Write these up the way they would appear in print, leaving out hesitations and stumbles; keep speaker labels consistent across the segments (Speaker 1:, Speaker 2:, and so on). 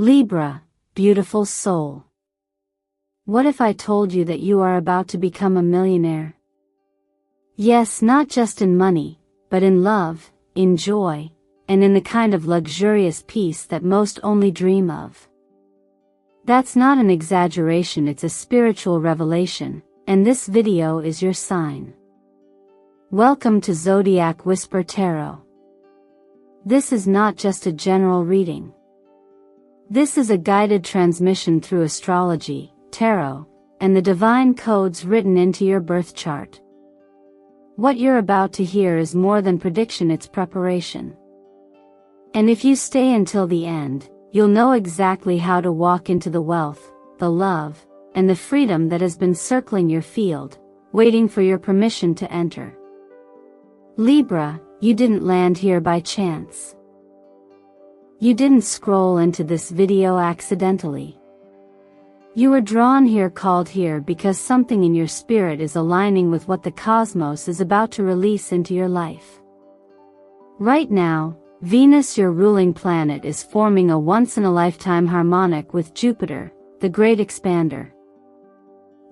Speaker 1: Libra, beautiful soul. What if I told you that you are about to become a millionaire? Yes, not just in money, but in love, in joy, and in the kind of luxurious peace that most only dream of. That's not an exaggeration, it's a spiritual revelation, and this video is your sign. Welcome to Zodiac Whisper Tarot. This is not just a general reading. This is a guided transmission through astrology, tarot, and the divine codes written into your birth chart. What you're about to hear is more than prediction, it's preparation. And if you stay until the end, you'll know exactly how to walk into the wealth, the love, and the freedom that has been circling your field, waiting for your permission to enter. Libra, you didn't land here by chance. You didn't scroll into this video accidentally. You were drawn here, called here, because something in your spirit is aligning with what the cosmos is about to release into your life. Right now, Venus, your ruling planet, is forming a once-in-a-lifetime harmonic with Jupiter, the great expander.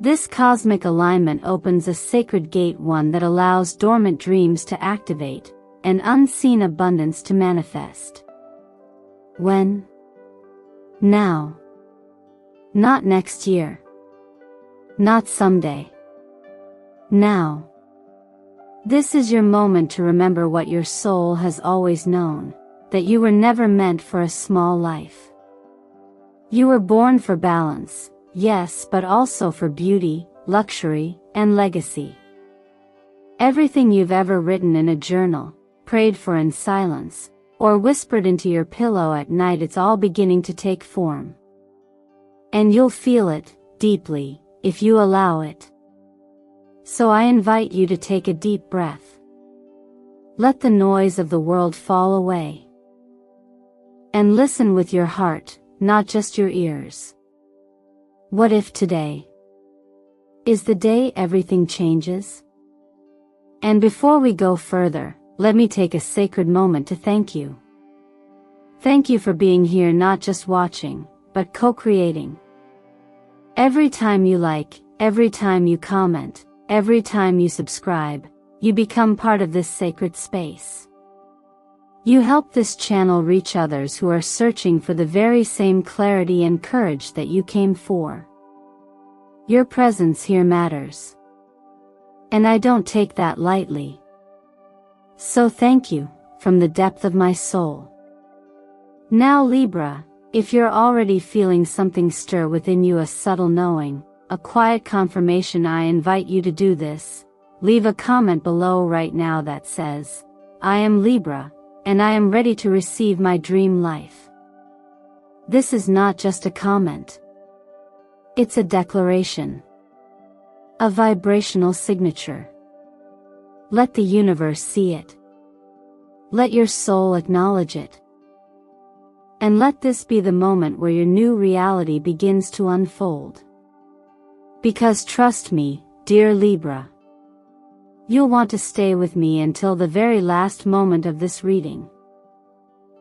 Speaker 1: This cosmic alignment opens a sacred gate, one that allows dormant dreams to activate, and unseen abundance to manifest. When? Now. Not next year. Not someday. Now. This is your moment to remember what your soul has always known, that you were never meant for a small life. You were born for balance, yes, but also for beauty, luxury, and legacy. Everything you've ever written in a journal, prayed for in silence, or whispered into your pillow at night, it's all beginning to take form. And you'll feel it, deeply, if you allow it. So I invite you to take a deep breath. Let the noise of the world fall away. And listen with your heart, not just your ears. What if today is the day everything changes? And before we go further, let me take a sacred moment to thank you. Thank you for being here, not just watching, but co-creating. Every time you like, every time you comment, every time you subscribe, you become part of this sacred space. You help this channel reach others who are searching for the very same clarity and courage that you came for. Your presence here matters. And I don't take that lightly. So thank you, from the depth of my soul. Now Libra, if you're already feeling something stir within you, a subtle knowing, a quiet confirmation, I invite you to do this. Leave a comment below right now that says, I am Libra, and I am ready to receive my dream life. This is not just a comment. It's a declaration. A vibrational signature. Let the universe see it. Let your soul acknowledge it. And let this be the moment where your new reality begins to unfold. Because trust me, dear Libra, you'll want to stay with me until the very last moment of this reading.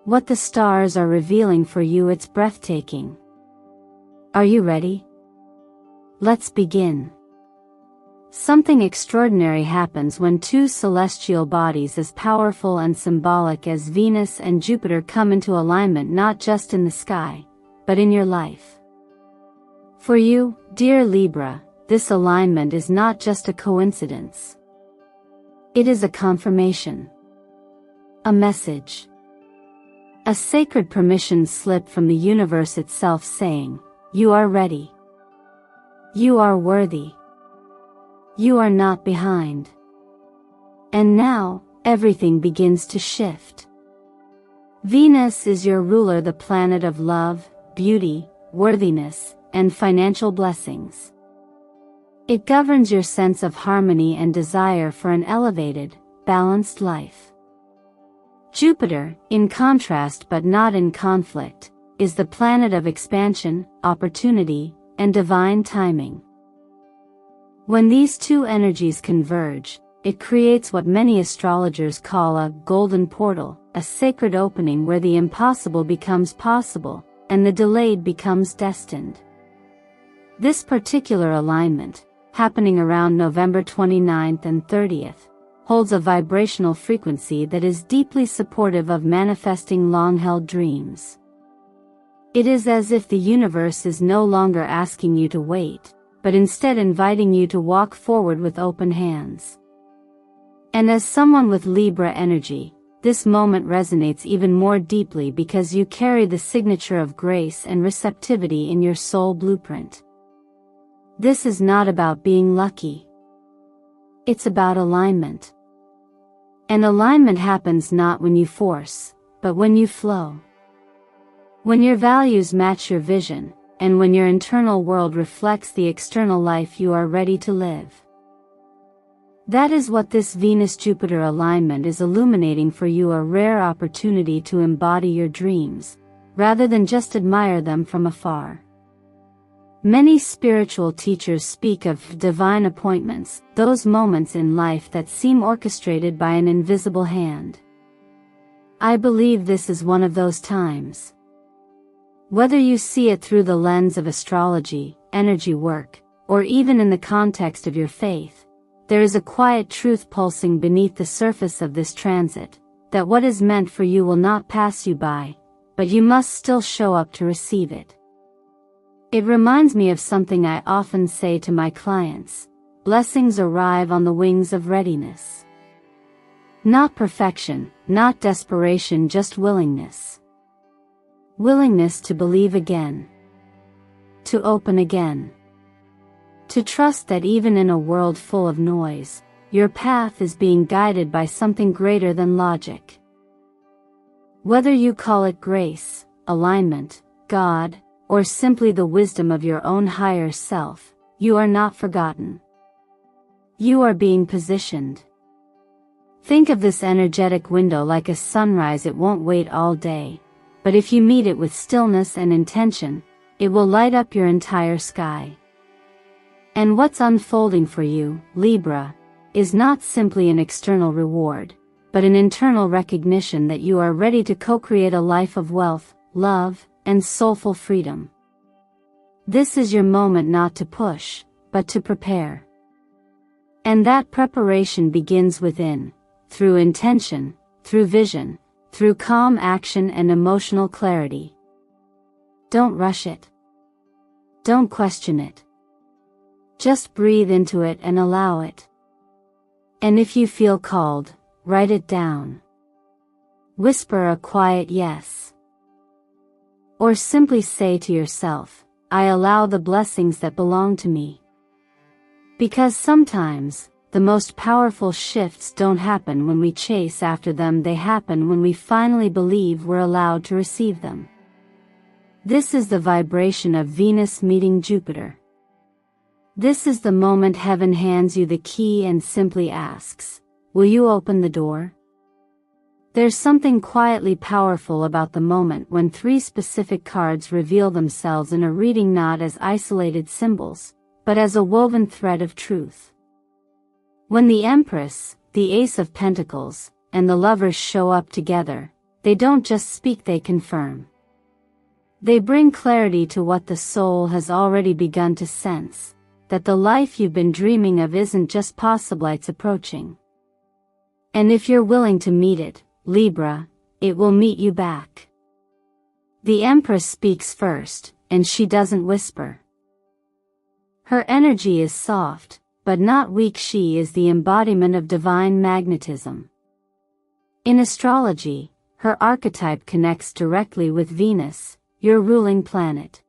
Speaker 1: What the stars are revealing for you, it's breathtaking. Are you ready? Let's begin. Something extraordinary happens when two celestial bodies as powerful and symbolic as Venus and Jupiter come into alignment, not just in the sky, but in your life. For you, dear Libra, this alignment is not just a coincidence. It is a confirmation. A message. A sacred permission slip from the universe itself saying, you are ready. You are worthy. You are not behind. And now, everything begins to shift. Venus is your ruler, the planet of love, beauty, worthiness, and financial blessings. It governs your sense of harmony and desire for an elevated, balanced life. Jupiter, in contrast but not in conflict, is the planet of expansion, opportunity, and divine timing. When these two energies converge, it creates what many astrologers call a golden portal, a sacred opening where the impossible becomes possible, and the delayed becomes destined. This particular alignment, happening around November 29th and 30th, holds a vibrational frequency that is deeply supportive of manifesting long-held dreams. It is as if the universe is no longer asking you to wait, but instead inviting you to walk forward with open hands. And as someone with Libra energy, this moment resonates even more deeply because you carry the signature of grace and receptivity in your soul blueprint. This is not about being lucky. It's about alignment. And alignment happens not when you force, but when you flow. When your values match your vision, and when your internal world reflects the external life you are ready to live. That is what this Venus-Jupiter alignment is illuminating for you, a rare opportunity to embody your dreams, rather than just admire them from afar. Many spiritual teachers speak of divine appointments, those moments in life that seem orchestrated by an invisible hand. I believe this is one of those times. Whether you see it through the lens of astrology, energy work, or even in the context of your faith, there is a quiet truth pulsing beneath the surface of this transit, that what is meant for you will not pass you by, but you must still show up to receive it. It reminds me of something I often say to my clients: blessings arrive on the wings of readiness. Not perfection, not desperation, just willingness. Willingness to believe again. To open again. To trust that even in a world full of noise, your path is being guided by something greater than logic. Whether you call it grace, alignment, God, or simply the wisdom of your own higher self, you are not forgotten. You are being positioned. Think of this energetic window like a sunrise. It won't wait all day, but if you meet it with stillness and intention, it will light up your entire sky. And what's unfolding for you, Libra, is not simply an external reward, but an internal recognition that you are ready to co-create a life of wealth, love, and soulful freedom. This is your moment not to push, but to prepare. And that preparation begins within, through intention, through vision, through calm action and emotional clarity. Don't rush it. Don't question it. Just breathe into it and allow it. And if you feel called, write it down. Whisper a quiet yes. Or simply say to yourself, I allow the blessings that belong to me. Because sometimes, the most powerful shifts don't happen when we chase after them, they happen when we finally believe we're allowed to receive them. This is the vibration of Venus meeting Jupiter. This is the moment heaven hands you the key and simply asks, will you open the door? There's something quietly powerful about the moment when three specific cards reveal themselves in a reading, not as isolated symbols, but as a woven thread of truth. When the Empress, the Ace of Pentacles, and the Lovers show up together, they don't just speak, they confirm. They bring clarity to what the soul has already begun to sense, that the life you've been dreaming of isn't just possible, it's approaching. And if you're willing to meet it, Libra, it will meet you back. The Empress speaks first, and she doesn't whisper. Her energy is soft, but not weak. She is the embodiment of divine magnetism. In astrology, her archetype connects directly with Venus, your ruling planet.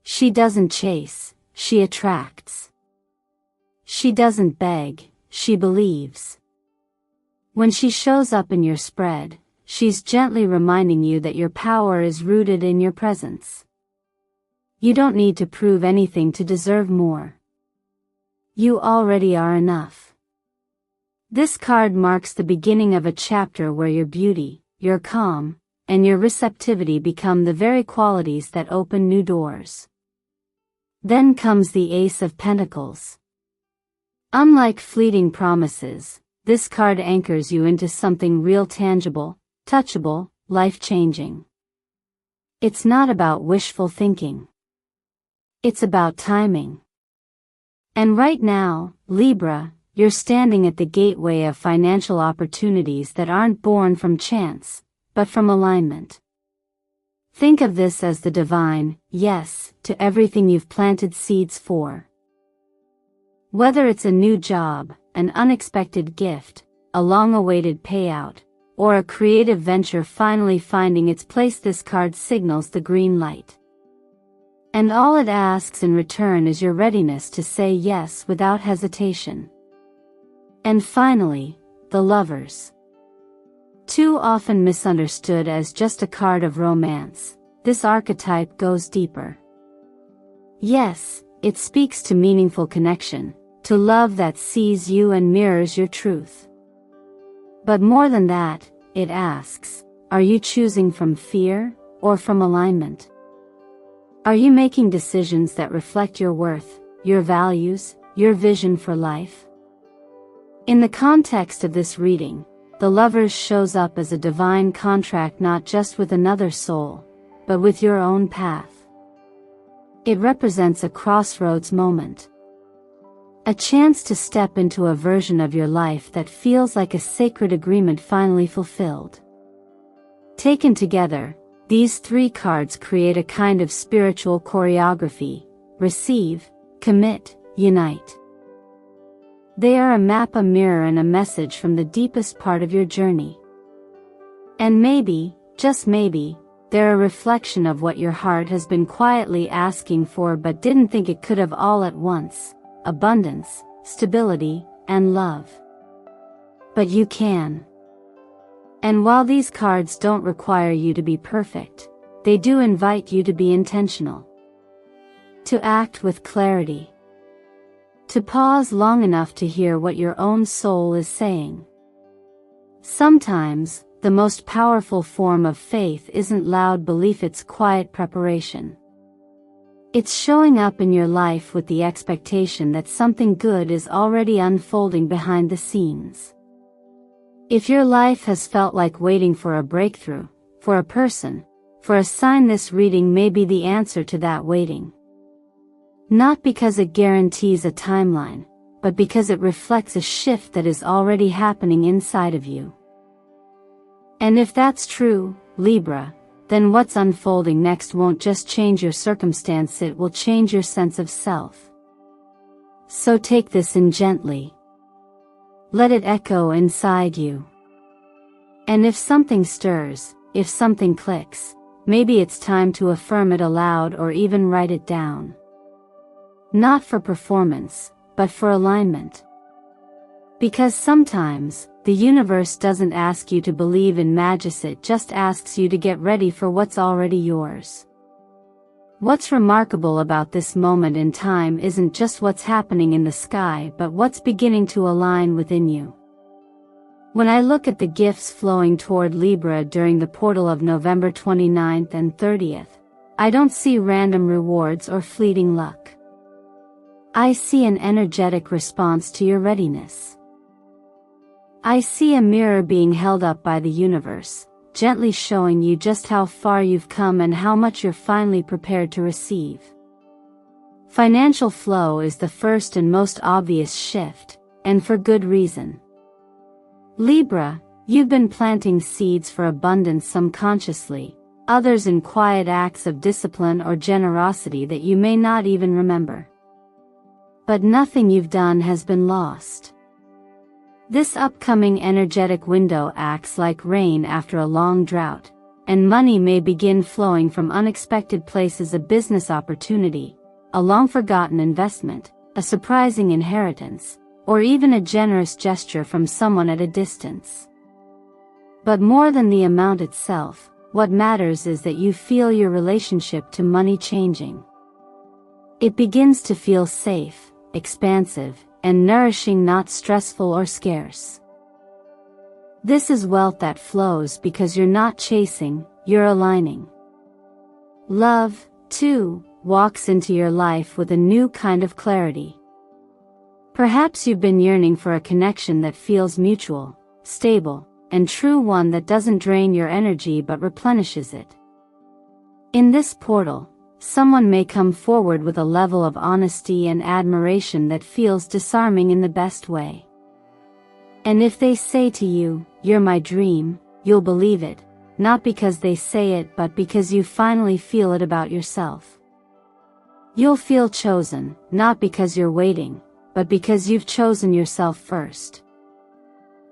Speaker 1: She doesn't chase, she attracts. She doesn't beg, she believes. When she shows up in your spread, she's gently reminding you that your power is rooted in your presence. You don't need to prove anything to deserve more. You already are enough. This card marks the beginning of a chapter where your beauty, your calm, and your receptivity become the very qualities that open new doors. Then comes the Ace of Pentacles. Unlike fleeting promises, this card anchors you into something real, tangible, touchable, life-changing. It's not about wishful thinking. It's about timing. And right now, Libra, you're standing at the gateway of financial opportunities that aren't born from chance, but from alignment. Think of this as the divine yes to everything you've planted seeds for. Whether it's a new job, an unexpected gift, a long-awaited payout, or a creative venture finally finding its place, this card signals the green light. And all it asks in return is your readiness to say yes without hesitation. And finally, the Lovers. Too often misunderstood as just a card of romance, this archetype goes deeper. Yes, it speaks to meaningful connection, to love that sees you and mirrors your truth. But more than that, it asks, are you choosing from fear or from alignment? Are you making decisions that reflect your worth, your values, your vision for life? In the context of this reading, the Lovers shows up as a divine contract not just with another soul, but with your own path. It represents a crossroads moment. A chance to step into a version of your life that feels like a sacred agreement finally fulfilled. Taken together, these three cards create a kind of spiritual choreography: receive, commit, unite. They are a map, a mirror, and a message from the deepest part of your journey. And maybe, just maybe, they're a reflection of what your heart has been quietly asking for but didn't think it could have all at once: abundance, stability, and love. But you can. And while these cards don't require you to be perfect, they do invite you to be intentional. To act with clarity. To pause long enough to hear what your own soul is saying. Sometimes, the most powerful form of faith isn't loud belief, it's quiet preparation. It's showing up in your life with the expectation that something good is already unfolding behind the scenes. If your life has felt like waiting for a breakthrough, for a person, for a sign, this reading may be the answer to that waiting. Not because it guarantees a timeline, but because it reflects a shift that is already happening inside of you. And if that's true, Libra, then what's unfolding next won't just change your circumstance, it will change your sense of self. So take this in gently. Let it echo inside you. And if something stirs, if something clicks, maybe it's time to affirm it aloud or even write it down. Not for performance, but for alignment. Because sometimes, the universe doesn't ask you to believe in magic, it just asks you to get ready for what's already yours. What's remarkable about this moment in time isn't just what's happening in the sky, but what's beginning to align within you. When I look at the gifts flowing toward Libra during the portal of November 29th and 30th, I don't see random rewards or fleeting luck. I see an energetic response to your readiness. I see a mirror being held up by the universe, gently showing you just how far you've come and how much you're finally prepared to receive. Financial flow is the first and most obvious shift, and for good reason. Libra, you've been planting seeds for abundance, some consciously, others in quiet acts of discipline or generosity that you may not even remember. But nothing you've done has been lost. This upcoming energetic window acts like rain after a long drought, and money may begin flowing from unexpected places: a business opportunity, a long-forgotten investment, a surprising inheritance, or even a generous gesture from someone at a distance. But more than the amount itself, what matters is that you feel your relationship to money changing. It begins to feel safe, expansive, and nourishing, not stressful or scarce. This is wealth that flows because you're not chasing, you're aligning. Love, too, walks into your life with a new kind of clarity. Perhaps you've been yearning for a connection that feels mutual, stable, and true, one that doesn't drain your energy but replenishes it. In this portal, someone may come forward with a level of honesty and admiration that feels disarming in the best way. And if they say to you, "You're my dream," you'll believe it, not because they say it but because you finally feel it about yourself. You'll feel chosen, not because you're waiting, but because you've chosen yourself first.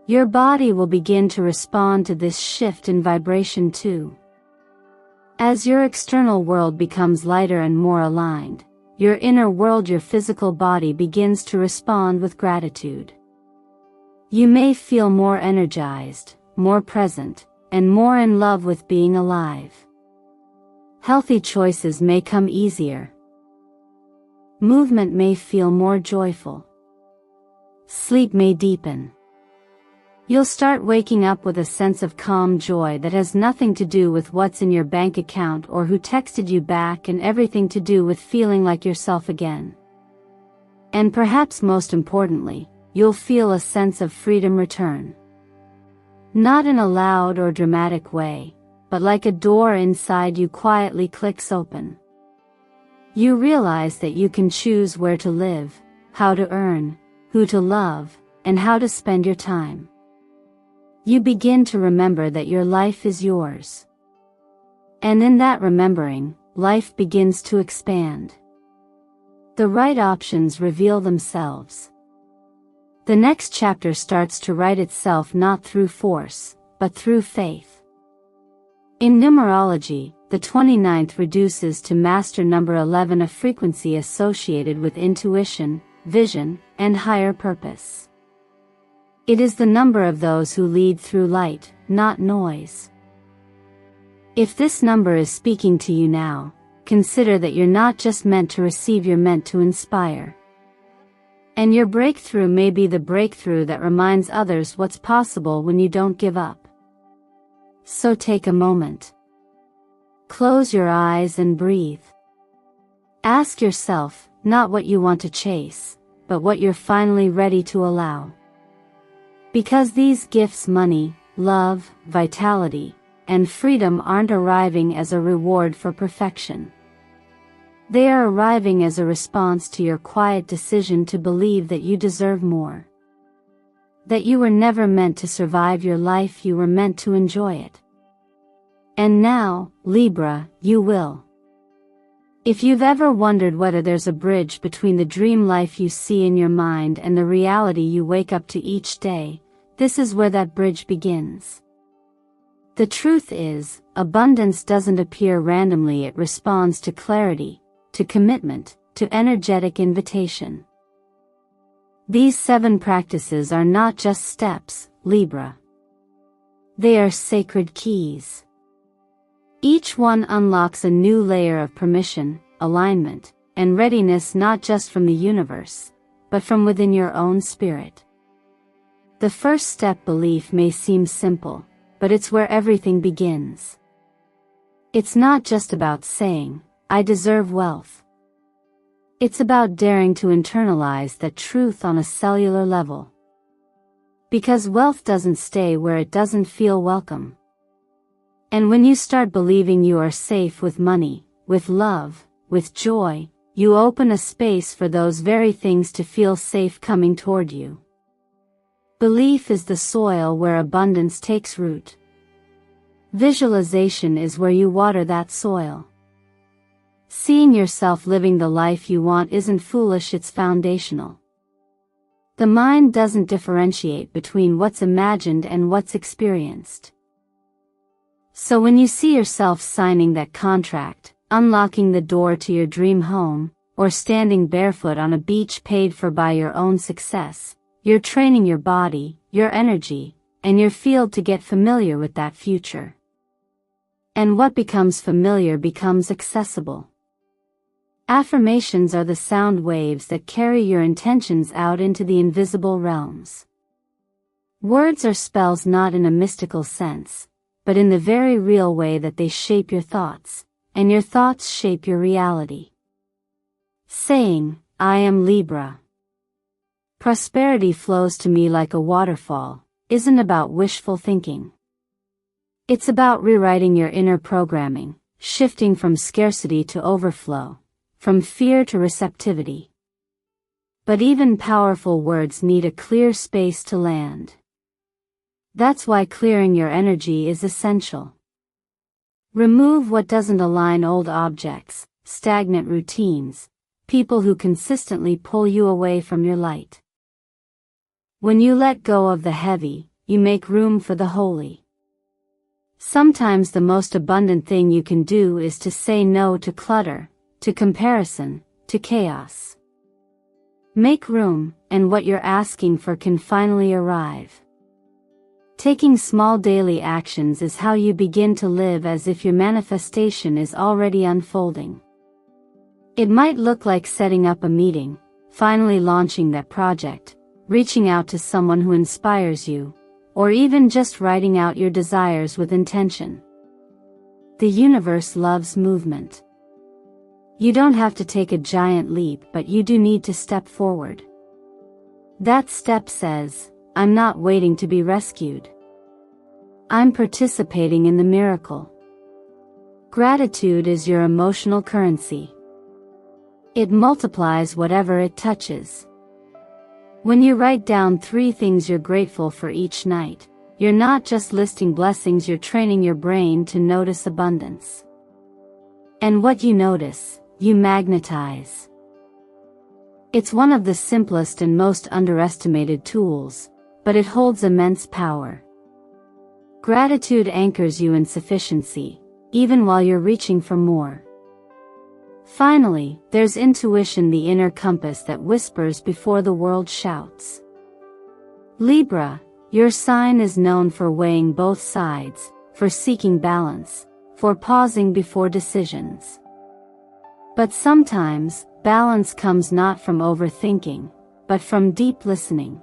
Speaker 1: Your body will begin to respond to this shift in vibration too. As your external world becomes lighter and more aligned, your inner world, your physical body, begins to respond with gratitude. You may feel more energized, more present, and more in love with being alive. Healthy choices may come easier. Movement may feel more joyful. Sleep may deepen. You'll start waking up with a sense of calm joy that has nothing to do with what's in your bank account or who texted you back, and everything to do with feeling like yourself again. And perhaps most importantly, you'll feel a sense of freedom return. Not in a loud or dramatic way, but like a door inside you quietly clicks open. You realize that you can choose where to live, how to earn, who to love, and how to spend your time. You begin to remember that your life is yours. And in that remembering, life begins to expand. The right options reveal themselves. The next chapter starts to write itself not through force, but through faith. In numerology, the 29th reduces to master number 11, a frequency associated with intuition, vision, and higher purpose. It is the number of those who lead through light, not noise. If this number is speaking to you now, consider that you're not just meant to receive, you're meant to inspire. And your breakthrough may be the breakthrough that reminds others what's possible when you don't give up. So take a moment. Close your eyes and breathe. Ask yourself, not what you want to chase, but what you're finally ready to allow. Because these gifts, money, love, vitality, and freedom, aren't arriving as a reward for perfection. They are arriving as a response to your quiet decision to believe that you deserve more. That you were never meant to survive your life, you were meant to enjoy it. And now, Libra, you will. If you've ever wondered whether there's a bridge between the dream life you see in your mind and the reality you wake up to each day, this is where that bridge begins. The truth is, abundance doesn't appear randomly, it responds to clarity, to commitment, to energetic invitation. These 7 practices are not just steps, Libra. They are sacred keys. Each one unlocks a new layer of permission, alignment, and readiness, not just from the universe, but from within your own spirit. The first step, belief, may seem simple, but it's where everything begins. It's not just about saying, "I deserve wealth." It's about daring to internalize that truth on a cellular level. Because wealth doesn't stay where it doesn't feel welcome. And when you start believing you are safe with money, with love, with joy, you open a space for those very things to feel safe coming toward you. Belief is the soil where abundance takes root. Visualization is where you water that soil. Seeing yourself living the life you want isn't foolish, it's foundational. The mind doesn't differentiate between what's imagined and what's experienced. So when you see yourself signing that contract, unlocking the door to your dream home, or standing barefoot on a beach paid for by your own success, you're training your body, your energy, and your field to get familiar with that future. And what becomes familiar becomes accessible. Affirmations are the sound waves that carry your intentions out into the invisible realms. Words are spells, not in a mystical sense, but in the very real way that they shape your thoughts, and your thoughts shape your reality. Saying, "I am Libra. Prosperity flows to me like a waterfall," isn't about wishful thinking. It's about rewriting your inner programming, shifting from scarcity to overflow, from fear to receptivity. But even powerful words need a clear space to land. That's why clearing your energy is essential. Remove what doesn't align: old objects, stagnant routines, people who consistently pull you away from your light. When you let go of the heavy, you make room for the holy. Sometimes the most abundant thing you can do is to say no to clutter, to comparison, to chaos. Make room, and what you're asking for can finally arrive. Taking small daily actions is how you begin to live as if your manifestation is already unfolding. It might look like setting up a meeting, finally launching that project, reaching out to someone who inspires you, or even just writing out your desires with intention. The universe loves movement. You don't have to take a giant leap, but you do need to step forward. That step says, I'm not waiting to be rescued. I'm participating in the miracle. Gratitude is your emotional currency. It multiplies whatever it touches. When you write down 3 things you're grateful for each night, you're not just listing blessings, you're training your brain to notice abundance. And what you notice, you magnetize. It's one of the simplest and most underestimated tools, but it holds immense power. Gratitude anchors you in sufficiency, even while you're reaching for more. Finally, there's intuition, the inner compass that whispers before the world shouts. Libra, your sign is known for weighing both sides, for seeking balance, for pausing before decisions. But sometimes, balance comes not from overthinking, but from deep listening.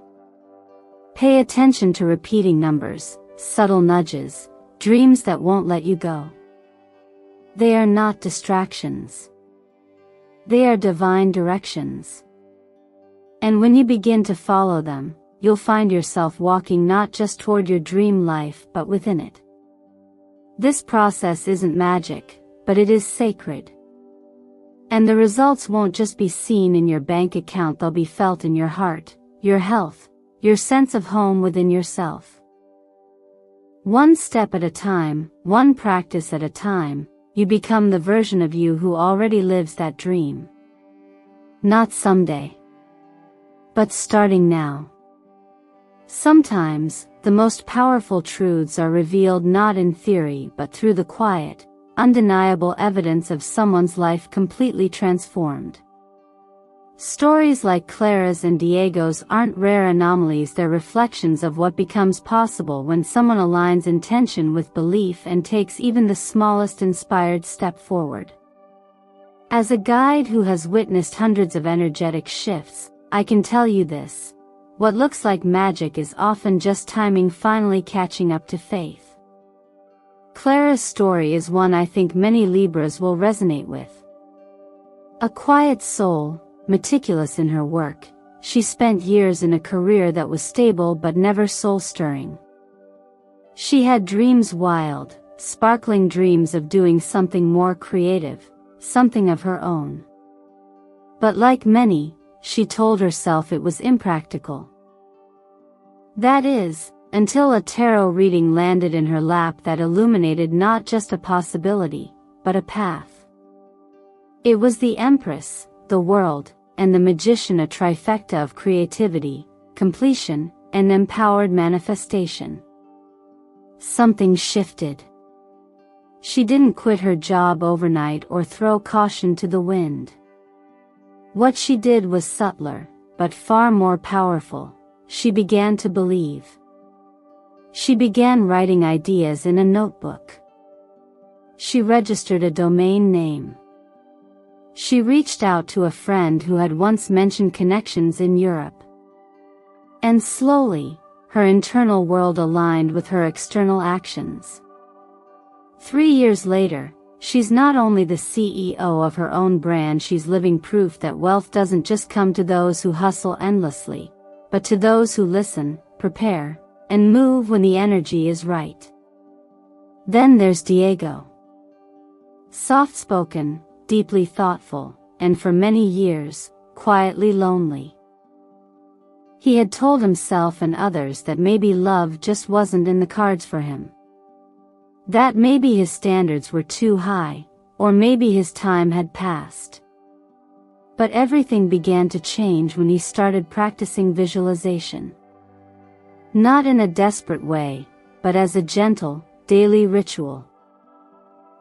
Speaker 1: Pay attention to repeating numbers, subtle nudges, dreams that won't let you go. They are not distractions. They are divine directions. And when you begin to follow them, you'll find yourself walking not just toward your dream life but within it. This process isn't magic, but it is sacred. And the results won't just be seen in your bank account, they'll be felt in your heart, your health, your sense of home within yourself. One step at a time, one practice at a time, you become the version of you who already lives that dream. Not someday, but starting now. Sometimes, the most powerful truths are revealed not in theory but through the quiet, undeniable evidence of someone's life completely transformed. Stories like Clara's and Diego's aren't rare anomalies, they're reflections of what becomes possible when someone aligns intention with belief and takes even the smallest inspired step forward. As a guide who has witnessed hundreds of energetic shifts, I can tell you this: what looks like magic is often just timing finally catching up to faith. Clara's story is one I think many Libras will resonate with. A quiet soul, meticulous in her work, she spent years in a career that was stable but never soul-stirring. She had dreams, wild, sparkling dreams of doing something more creative, something of her own. But like many, she told herself it was impractical. That is, until a tarot reading landed in her lap that illuminated not just a possibility, but a path. It was the Empress, the World, and the Magician, a trifecta of creativity, completion, and empowered manifestation. Something shifted. She didn't quit her job overnight or throw caution to the wind. What she did was subtler, but far more powerful. She began to believe. She began writing ideas in a notebook. She registered a domain name. She reached out to a friend who had once mentioned connections in Europe. And slowly, her internal world aligned with her external actions. 3 years later, she's not only the CEO of her own brand, she's living proof that wealth doesn't just come to those who hustle endlessly, but to those who listen, prepare, and move when the energy is right. Then there's Diego. Soft-spoken, deeply thoughtful, and for many years, quietly lonely. He had told himself and others that maybe love just wasn't in the cards for him. That maybe his standards were too high, or maybe his time had passed. But everything began to change when he started practicing visualization. Not in a desperate way, but as a gentle, daily ritual.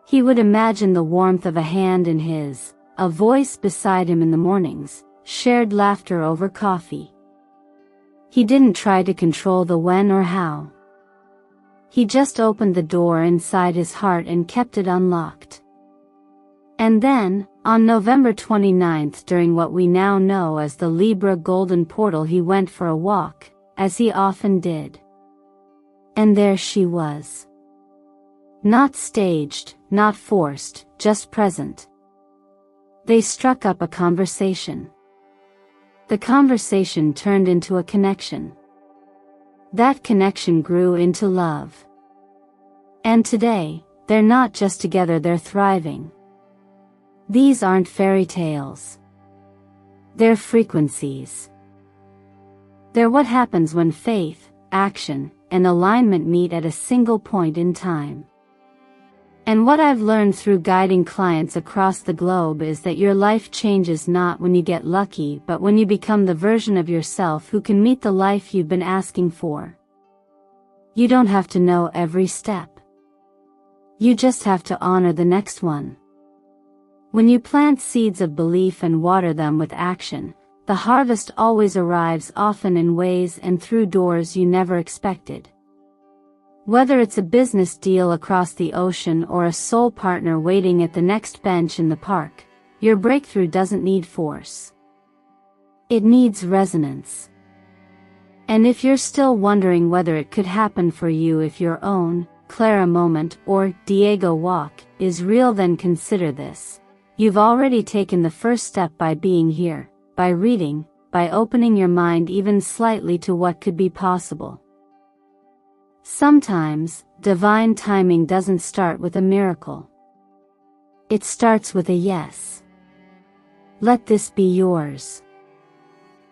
Speaker 1: He would imagine the warmth of a hand in his, a voice beside him in the mornings, shared laughter over coffee. He didn't try to control the when or how. He just opened the door inside his heart and kept it unlocked. And then, on November 29th, during what we now know as the Libra Golden Portal, he went for a walk, as he often did. And there she was. Not staged, not forced, just present. They struck up a conversation. The conversation turned into a connection. That connection grew into love. And today, they're not just together, they're thriving. These aren't fairy tales. They're frequencies. They're what happens when faith, action, and alignment meet at a single point in time. And what I've learned through guiding clients across the globe is that your life changes not when you get lucky, but when you become the version of yourself who can meet the life you've been asking for. You don't have to know every step. You just have to honor the next one. When you plant seeds of belief and water them with action, the harvest always arrives, often in ways and through doors you never expected. Whether it's a business deal across the ocean or a soul partner waiting at the next bench in the park, your breakthrough doesn't need force. It needs resonance. And if you're still wondering whether it could happen for you if your own Clara moment or Diego walk is real, then consider this. You've already taken the first step by being here, by reading, by opening your mind even slightly to what could be possible. Sometimes, divine timing doesn't start with a miracle. It starts with a yes. Let this be yours.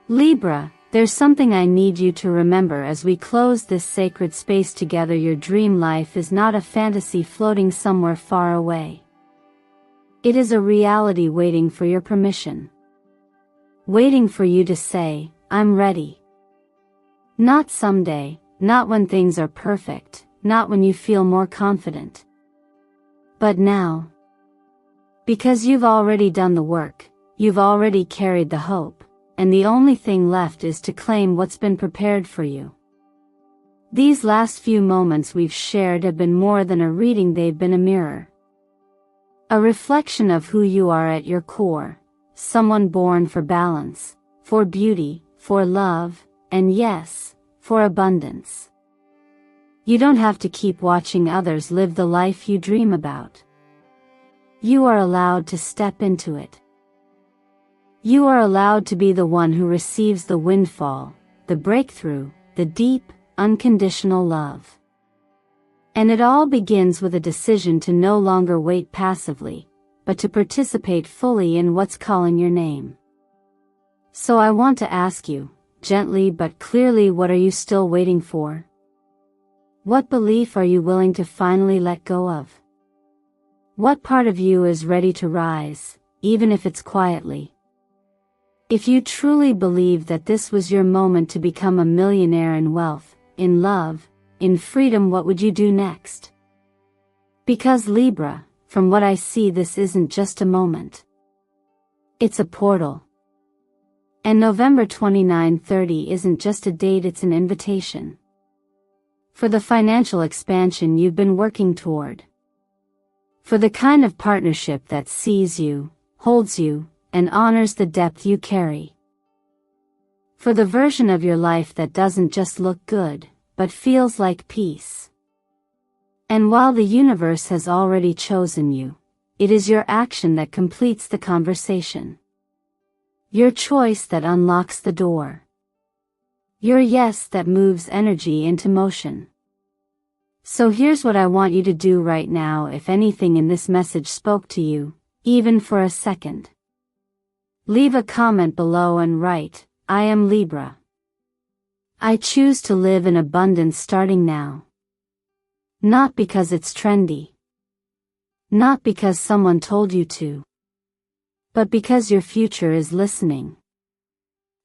Speaker 1: Libra, there's something I need you to remember as we close this sacred space together. Your dream life is not a fantasy floating somewhere far away. It is a reality waiting for your permission. Waiting for you to say, I'm ready. Not someday, not when things are perfect, not when you feel more confident. But now. Because you've already done the work, you've already carried the hope, and the only thing left is to claim what's been prepared for you. These last few moments we've shared have been more than a reading, they've been a mirror. A reflection of who you are at your core, someone born for balance, for beauty, for love, and yes, for abundance. You don't have to keep watching others live the life you dream about. You are allowed to step into it. You are allowed to be the one who receives the windfall, the breakthrough, the deep, unconditional love. And it all begins with a decision to no longer wait passively, but to participate fully in what's calling your name. So I want to ask you, gently but clearly, what are you still waiting for? What belief are you willing to finally let go of? What part of you is ready to rise, even if it's quietly? If you truly believe that this was your moment to become a millionaire in wealth, in love, in freedom, what would you do next? Because Libra, from what I see, this isn't just a moment. It's a portal. And November 29-30 isn't just a date, it's an invitation. For the financial expansion you've been working toward. For the kind of partnership that sees you, holds you, and honors the depth you carry. For the version of your life that doesn't just look good, but feels like peace. And while the universe has already chosen you, it is your action that completes the conversation. Your choice that unlocks the door. Your yes that moves energy into motion. So here's what I want you to do right now. If anything in this message spoke to you, even for a second, leave a comment below and write, I am Libra. I choose to live in abundance starting now. Not because it's trendy. Not because someone told you to. But because your future is listening.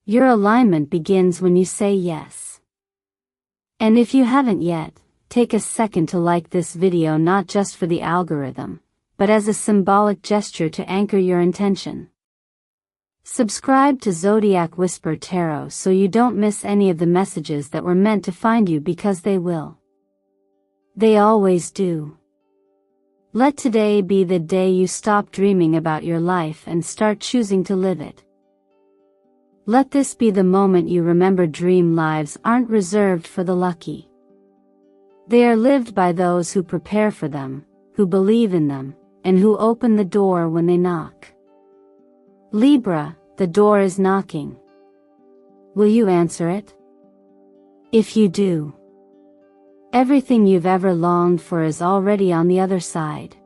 Speaker 1: Your alignment begins when you say yes. And if you haven't yet, take a second to like this video, not just for the algorithm, but as a symbolic gesture to anchor your intention. Subscribe to Zodiac Whisper Tarot so you don't miss any of the messages that were meant to find you, because they will. They always do. Let today be the day you stop dreaming about your life and start choosing to live it. Let this be the moment you remember dream lives aren't reserved for the lucky. They are lived by those who prepare for them, who believe in them, and who open the door when they knock. Libra, the door is knocking. Will you answer it? If you do, everything you've ever longed for is already on the other side.